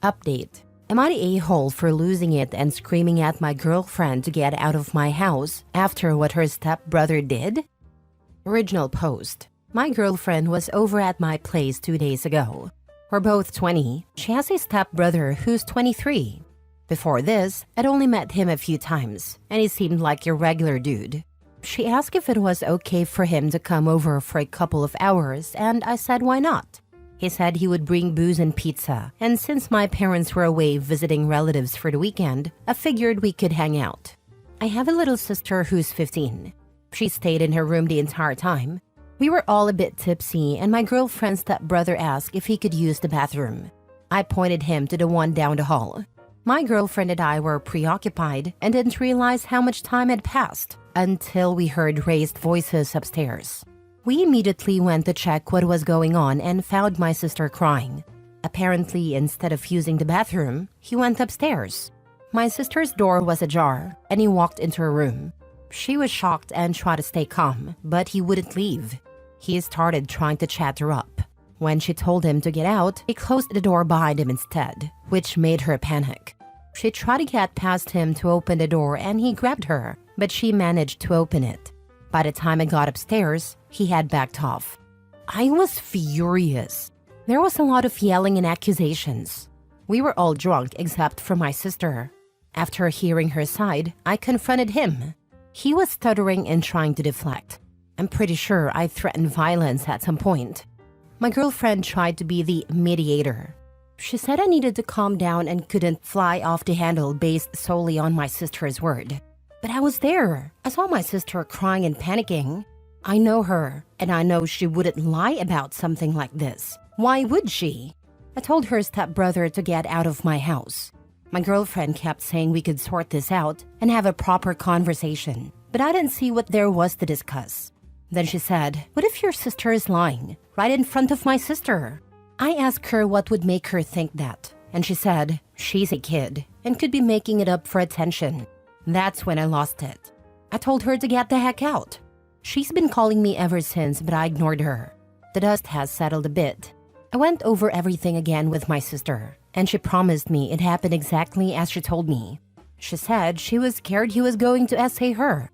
Update. Am I the a-hole for losing it and screaming at my girlfriend to get out of my house after what her stepbrother did? Original post. My girlfriend was over at my place 2 days ago. We're both 20. She has a stepbrother who's 23. Before this, I'd only met him a few times, and he seemed like a regular dude. She asked if it was okay for him to come over for a couple of hours, and I said why not. He said he would bring booze and pizza, and since my parents were away visiting relatives for the weekend, I figured we could hang out. I have a little sister who's 15. She stayed in her room the entire time. We were all a bit tipsy, and my girlfriend's stepbrother asked if he could use the bathroom. I pointed him to the one down the hall. My girlfriend and I were preoccupied and didn't realize how much time had passed until we heard raised voices upstairs. We immediately went to check what was going on and found my sister crying. Apparently, instead of using the bathroom, he went upstairs. My sister's door was ajar, and he walked into her room. She was shocked and tried to stay calm, but he wouldn't leave. He started trying to chat her up. When she told him to get out, he closed the door behind him instead, which made her panic. She tried to get past him to open the door and he grabbed her, but she managed to open it. By the time I got upstairs, he had backed off. I was furious. There was a lot of yelling and accusations. We were all drunk except for my sister. After hearing her side, I confronted him. He was stuttering and trying to deflect. I'm pretty sure I threatened violence at some point. My girlfriend tried to be the mediator. She said I needed to calm down and couldn't fly off the handle based solely on my sister's word. But I was there. I saw my sister crying and panicking. I know her, and I know she wouldn't lie about something like this. Why would she? I told her stepbrother to get out of my house. My girlfriend kept saying we could sort this out and have a proper conversation, but I didn't see what there was to discuss. Then she said, "What if your sister is lying right in front of my sister?" I asked her what would make her think that, and she said she's a kid and could be making it up for attention. That's when I lost it. I told her to get the heck out. She's been calling me ever since, but I ignored her. The dust has settled a bit. I went over everything again with my sister, and she promised me it happened exactly as she told me. She said she was scared he was going to essay her.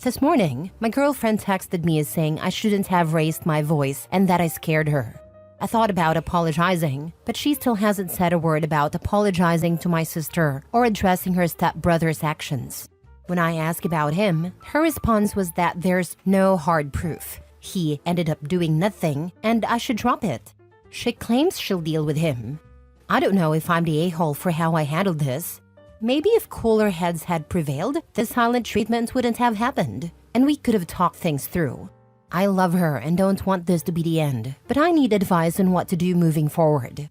This morning, my girlfriend texted me saying I shouldn't have raised my voice and that I scared her. I thought about apologizing, but she still hasn't said a word about apologizing to my sister or addressing her stepbrother's actions. When I asked about him, her response was that there's no hard proof. He ended up doing nothing and I should drop it. She claims she'll deal with him. I don't know if I'm the a-hole for how I handled this. Maybe if cooler heads had prevailed, the silent treatment wouldn't have happened, and we could have talked things through. I love her and don't want this to be the end, but I need advice on what to do moving forward.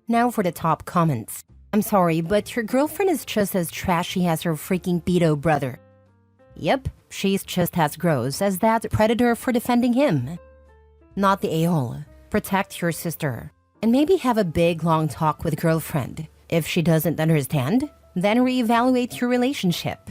Now for the top comments. I'm sorry, but your girlfriend is just as trashy as her freaking pedo brother. Yep, she's just as gross as that predator for defending him. Not the a-hole. Protect your sister. And maybe have a big long talk with girlfriend. If she doesn't understand, then reevaluate your relationship.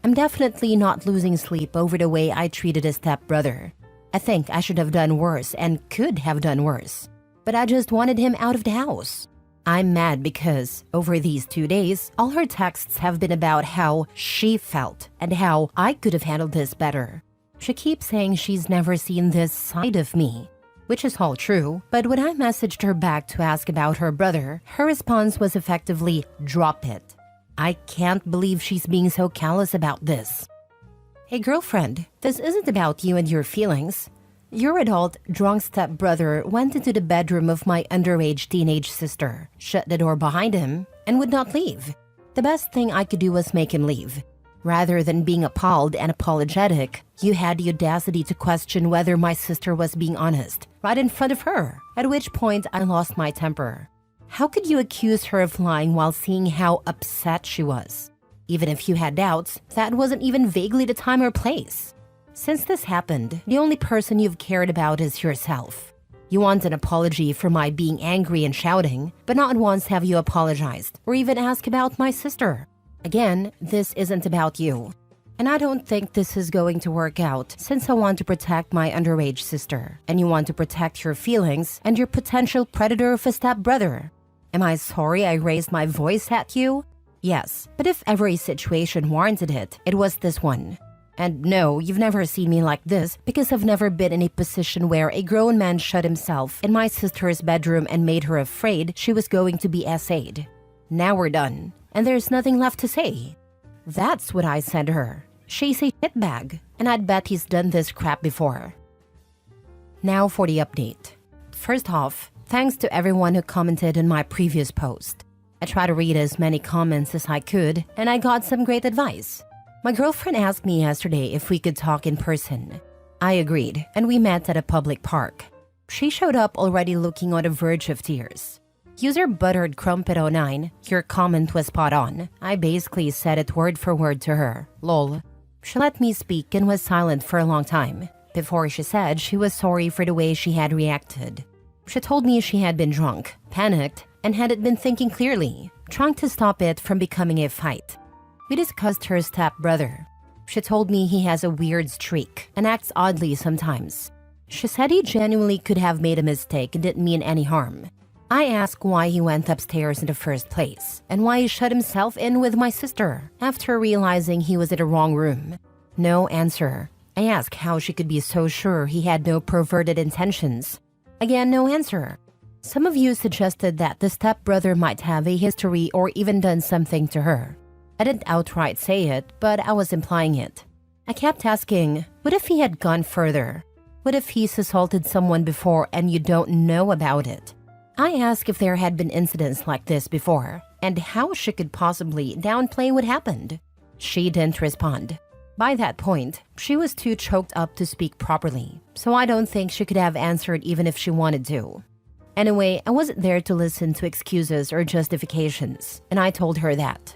I'm definitely not losing sleep over the way I treated a stepbrother. I think I should have done worse and could have done worse. But I just wanted him out of the house. I'm mad because, over these 2 days, all her texts have been about how she felt and how I could have handled this better. She keeps saying she's never seen this side of me, which is all true, but when I messaged her back to ask about her brother, her response was effectively, "Drop it." I can't believe she's being so callous about this. Hey girlfriend, this isn't about you and your feelings. Your adult, drunk stepbrother went into the bedroom of my underage teenage sister, shut the door behind him, and would not leave. The best thing I could do was make him leave. Rather than being appalled and apologetic, you had the audacity to question whether my sister was being honest, right in front of her, at which point I lost my temper. How could you accuse her of lying while seeing how upset she was? Even if you had doubts, that wasn't even vaguely the time or place. Since this happened, the only person you've cared about is yourself. You want an apology for my being angry and shouting, but not once have you apologized or even asked about my sister. Again, this isn't about you. And I don't think this is going to work out since I want to protect my underage sister, and you want to protect your feelings and your potential predator of a stepbrother. Am I sorry I raised my voice at you? Yes, but if ever a situation warranted it, it was this one. And no, you've never seen me like this because I've never been in a position where a grown man shut himself in my sister's bedroom and made her afraid she was going to be essayed. Now we're done, and there's nothing left to say. That's what I said to her. She's a shitbag, and I'd bet he's done this crap before. Now for the update. First off, thanks to everyone who commented on my previous post. I tried to read as many comments as I could, and I got some great advice. My girlfriend asked me yesterday if we could talk in person. I agreed, and we met at a public park. She showed up already looking on the verge of tears. User Buttered Crumpet09, your comment was spot on. I basically said it word for word to her. Lol. She let me speak and was silent for a long time, before she said she was sorry for the way she had reacted. She told me she had been drunk, panicked, and hadn't been thinking clearly, trying to stop it from becoming a fight. We discussed her stepbrother. She told me he has a weird streak and acts oddly sometimes. She said he genuinely could have made a mistake and didn't mean any harm. I asked why he went upstairs in the first place and why he shut himself in with my sister after realizing he was in the wrong room. No answer. I asked how she could be so sure he had no perverted intentions. Again, no answer. Some of you suggested that the stepbrother might have a history or even done something to her. I didn't outright say it, but I was implying it. I kept asking, what if he had gone further? What if he's assaulted someone before and you don't know about it? I asked if there had been incidents like this before, and how she could possibly downplay what happened. She didn't respond. By that point, she was too choked up to speak properly, so I don't think she could have answered even if she wanted to. Anyway, I wasn't there to listen to excuses or justifications, and I told her that.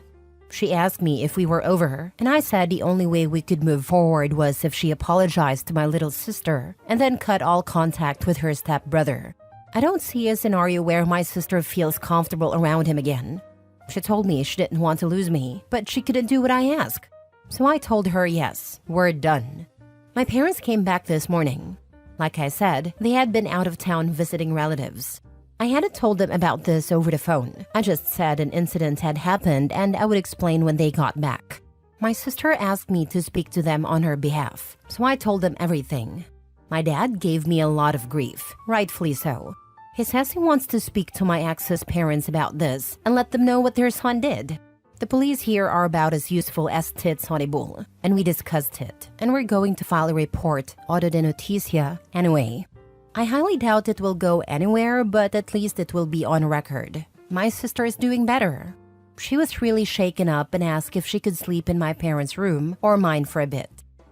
She asked me if we were over, and I said the only way we could move forward was if she apologized to my little sister and then cut all contact with her stepbrother. I don't see a scenario where my sister feels comfortable around him again. She told me she didn't want to lose me, but she couldn't do what I asked. So I told her yes, we're done. My parents came back this morning. Like I said, they had been out of town visiting relatives. I hadn't told them about this over the phone. I just said an incident had happened and I would explain when they got back. My sister asked me to speak to them on her behalf, so I told them everything. My dad gave me a lot of grief, rightfully so. He says he wants to speak to my ex's parents about this and let them know what their son did. The police here are about as useful as tits on a bull, and we discussed it, and we're going to file a report, auto de noticia, anyway. I highly doubt it will go anywhere, but at least it will be on record. My sister is doing better. She was really shaken up and asked if she could sleep in my parents' room or mine for a bit.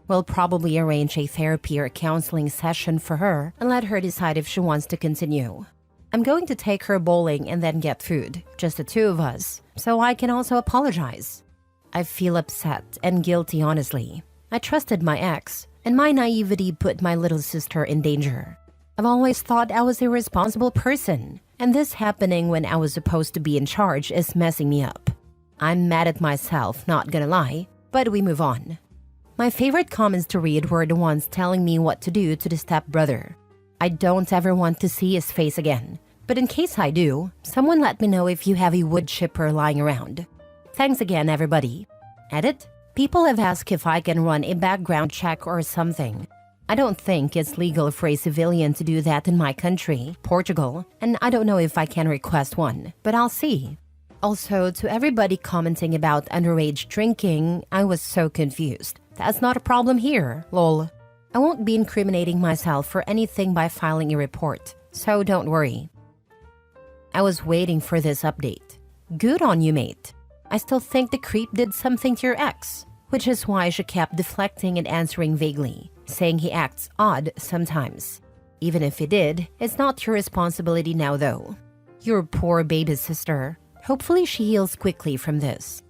We'll probably arrange a therapy or counseling session for her and let her decide if she wants to continue. I'm going to take her bowling and then get food, just the two of us, so I can also apologize. I feel upset and guilty, honestly. I trusted my ex, and my naivety put my little sister in danger. I've always thought I was a responsible person, and this happening when I was supposed to be in charge is messing me up. I'm mad at myself, not gonna lie, but we move on. My favorite comments to read were the ones telling me what to do to the stepbrother. I don't ever want to see his face again, but in case I do, someone let me know if you have a wood chipper lying around. Thanks again, everybody. Edit? People have asked if I can run a background check or something. I don't think it's legal for a civilian to do that in my country, Portugal, and I don't know if I can request one, but I'll see. Also, to everybody commenting about underage drinking, I was so confused. That's not a problem here, lol. I won't be incriminating myself for anything by filing a report, so don't worry. I was waiting for this update. Good on you, mate. I still think the creep did something to your ex, which is why she kept deflecting and answering vaguely, saying he acts odd sometimes. Even if he did, it's not your responsibility now though. Your poor baby sister. Hopefully she heals quickly from this.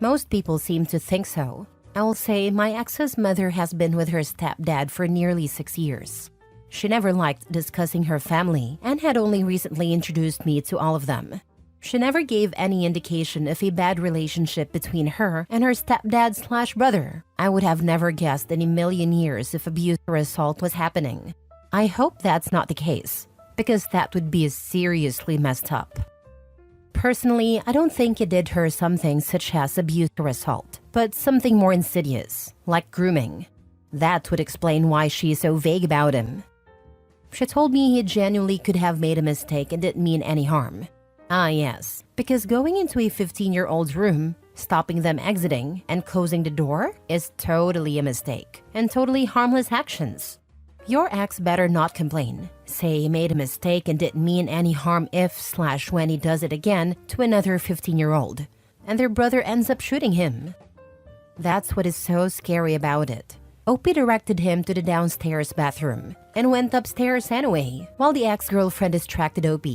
Most people seem to think so. I will say my ex's mother has been with her stepdad for nearly 6 years. She never liked discussing her family and had only recently introduced me to all of them. She never gave any indication of a bad relationship between her and her stepdad/brother. I would have never guessed in a million years if abuse or assault was happening. I hope that's not the case, because that would be seriously messed up. Personally, I don't think he did her something such as abuse or assault, but something more insidious, like grooming. That would explain why she's so vague about him. She told me he genuinely could have made a mistake and didn't mean any harm. Ah yes, because going into a 15-year-old's room, stopping them exiting, and closing the door is totally a mistake, and totally harmless actions. Your ex better not complain. Say he made a mistake and didn't mean any harm if/when he does it again to another 15-year-old, and their brother ends up shooting him. That's what is so scary about it. OP directed him to the downstairs bathroom and went upstairs anyway, while the ex-girlfriend distracted OP.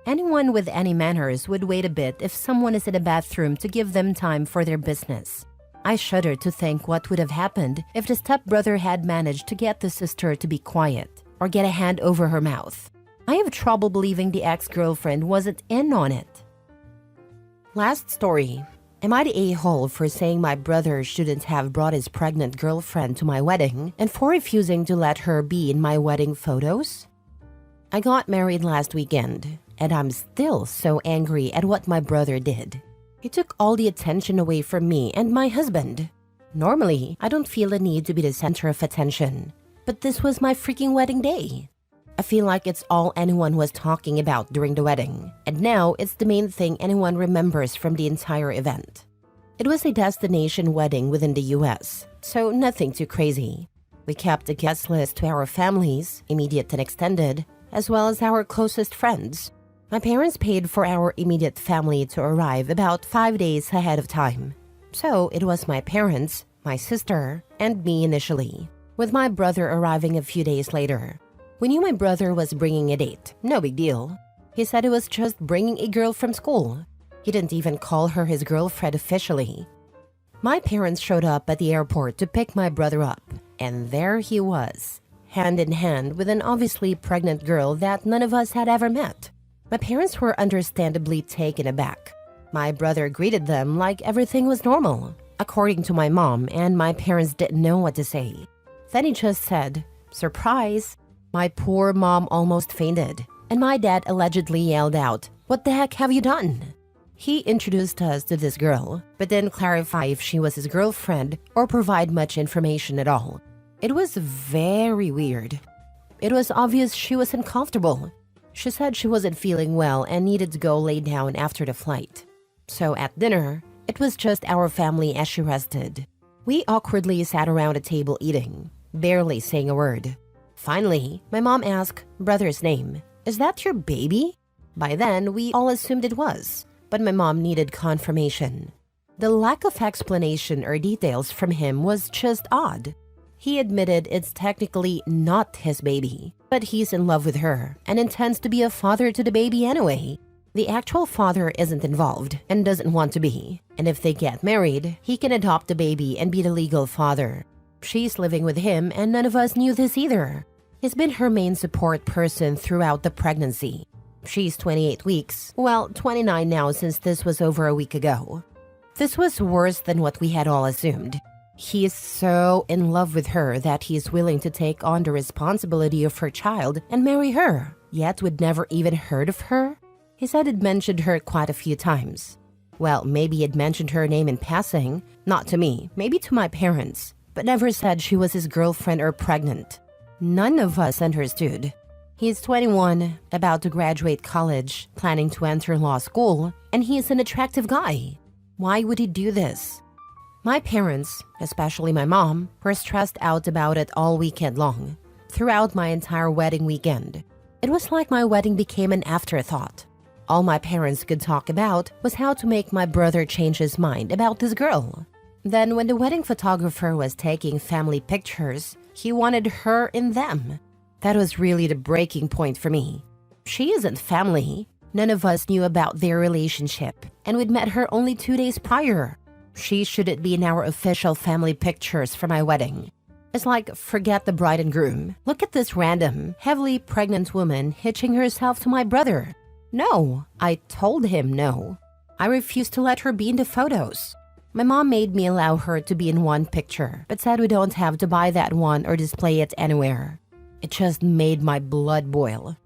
Anyone with any manners would wait a bit if someone is in a bathroom to give them time for their business. I shudder to think what would have happened if the stepbrother had managed to get the sister to be quiet or get a hand over her mouth. I have trouble believing the ex-girlfriend wasn't in on it. Last story. Am I the a-hole for saying my brother shouldn't have brought his pregnant girlfriend to my wedding and for refusing to let her be in my wedding photos? I got married last weekend, and I'm still so angry at what my brother did. He took all the attention away from me and my husband. Normally, I don't feel a need to be the center of attention, but this was my freaking wedding day. I feel like it's all anyone was talking about during the wedding, and now it's the main thing anyone remembers from the entire event. It was a destination wedding within the US, so nothing too crazy. We kept a guest list to our families, immediate and extended, as well as our closest friends. My parents paid for our immediate family to arrive about 5 days ahead of time. So it was my parents, my sister, and me initially, with my brother arriving a few days later. We knew my brother was bringing a date, no big deal. He said he was just bringing a girl from school. He didn't even call her his girlfriend officially. My parents showed up at the airport to pick my brother up, and there he was, hand in hand with an obviously pregnant girl that none of us had ever met. My parents were understandably taken aback. My brother greeted them like everything was normal, according to my mom, and my parents didn't know what to say. Then he just said, "Surprise!" My poor mom almost fainted, and my dad allegedly yelled out, "What the heck have you done?" He introduced us to this girl, but didn't clarify if she was his girlfriend or provide much information at all. It was very weird. It was obvious she was uncomfortable. She said she wasn't feeling well and needed to go lay down after the flight. So at dinner, it was just our family as she rested. We awkwardly sat around a table eating, barely saying a word. Finally, my mom asked brother's name. "Is that your baby?" By then, we all assumed it was, but my mom needed confirmation. The lack of explanation or details from him was just odd. He admitted it's technically not his baby, but he's in love with her and intends to be a father to the baby anyway. The actual father isn't involved and doesn't want to be, and if they get married, he can adopt the baby and be the legal father. She's living with him and none of us knew this either. He's been her main support person throughout the pregnancy. She's 28 weeks, well, 29 now since this was over a week ago. This was worse than what we had all assumed. He is so in love with her that he's willing to take on the responsibility of her child and marry her, yet would never even heard of her. He said he'd mentioned her quite a few times. Well, maybe he'd mentioned her name in passing, not to me, maybe to my parents, but never said she was his girlfriend or pregnant. None of us understood. He's 21, about to graduate college, planning to enter law school, and he's an attractive guy. Why would he do this? My parents, especially my mom, were stressed out about it all weekend long, throughout my entire wedding weekend. It was like my wedding became an afterthought. All my parents could talk about was how to make my brother change his mind about this girl. Then when the wedding photographer was taking family pictures, he wanted her in them. That was really the breaking point for me. She isn't family. None of us knew about their relationship, and we'd met her only 2 days prior. She shouldn't be in our official family pictures for my wedding. It's like, forget the bride and groom. Look at this random, heavily pregnant woman hitching herself to my brother. No, I told him no. I refused to let her be in the photos. My mom made me allow her to be in one picture, but said we don't have to buy that one or display it anywhere. It just made my blood boil.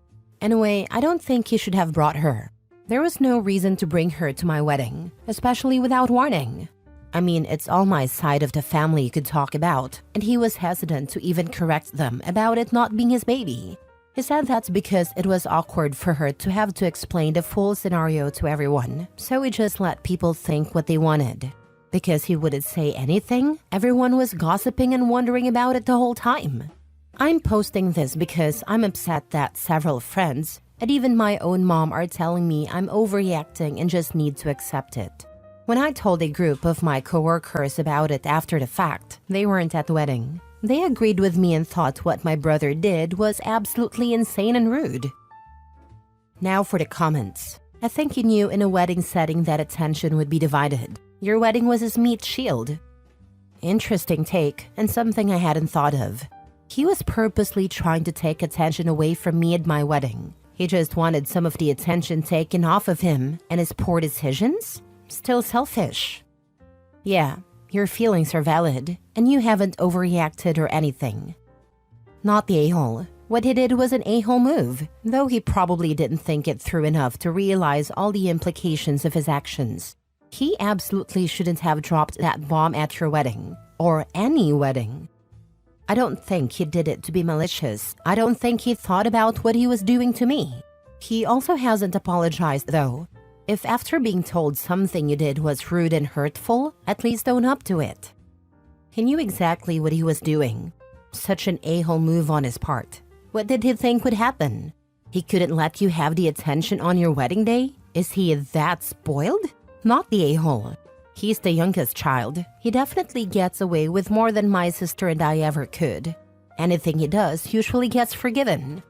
Anyway, I don't think he should have brought her. There was no reason to bring her to my wedding, especially without warning. I mean, it's all my side of the family could talk about, and he was hesitant to even correct them about it not being his baby. He said that's because it was awkward for her to have to explain the full scenario to everyone, so he just let people think what they wanted. Because he wouldn't say anything, everyone was gossiping and wondering about it the whole time. I'm posting this because I'm upset that several friends, and even my own mom, are telling me I'm overreacting and just need to accept it. When I told a group of my coworkers about it after the fact, they weren't at the wedding. They agreed with me and thought what my brother did was absolutely insane and rude. Now for the comments. I think he knew in a wedding setting that attention would be divided. Your wedding was his meat shield. Interesting take, and something I hadn't thought of. He was purposely trying to take attention away from me at my wedding. He just wanted some of the attention taken off of him, and his poor decisions? Still selfish. Yeah, your feelings are valid, and you haven't overreacted or anything. Not the a-hole. What he did was an a-hole move, though he probably didn't think it through enough to realize all the implications of his actions. He absolutely shouldn't have dropped that bomb at your wedding, or any wedding. I don't think he did it to be malicious. I don't think he thought about what he was doing to me. He also hasn't apologized though. If after being told something you did was rude and hurtful, at least own up to it. He knew exactly what he was doing. Such an a-hole move on his part. What did he think would happen? He couldn't let you have the attention on your wedding day? Is he that spoiled? Not the a-hole. He's the youngest child. He definitely gets away with more than my sister and I ever could. Anything he does usually gets forgiven.